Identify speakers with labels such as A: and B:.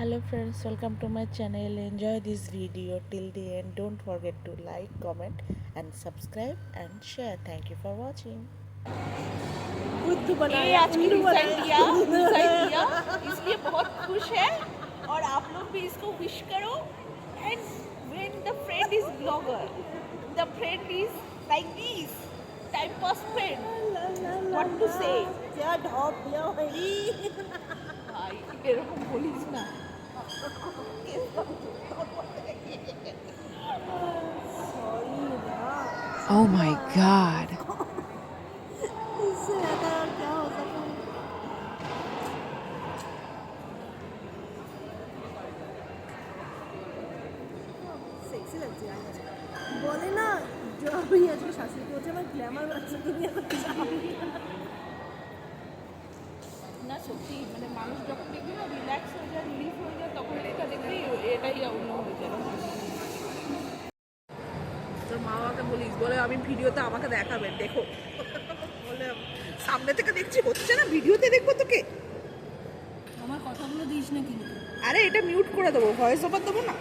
A: Hello friends, welcome to my channel. Enjoy this video till the end. Don't forget to like, comment and subscribe and share. Thank you for watching.
B: बुद्धू
C: ये
B: बनाया
C: आज की
B: उल्लू
C: result दिया
B: बनाया
C: इसलिए बहुत खुश है और आप लोग भी इसको विश करो and when the friend is blogger the friend is like this time pass friend what to say
B: क्या ढॉप दिया भाई
C: भाई এরকম বলিস না
B: सॉरी ना
D: Oh my god.
B: इससे ज्यादा और क्या हो सकता है सेक्सी लगती है आज बोले ना जो अभी आज के शास्त्री को मैं ग्लैमर अच्छा दुनिया को चाहूंगी
C: না সত্যি মানে মানুষ যখন দেখবে না রিল্যাক্স হয়ে যায় রিলিফ হয়ে যায় তখন এটা দেখবি এটাই অন্য হয়ে যায় তোর মা বাবাকে বলিস বলে আমি ভিডিওতে আমাকে দেখাবেন দেখো বলে সামনে থেকে দেখছি হচ্ছে না ভিডিওতে দেখবো তোকে
B: আমার কথাগুলো দিস না কিন্তু
C: আরে এটা মিউট করে দেবো ভয়েস ওভার দেবো না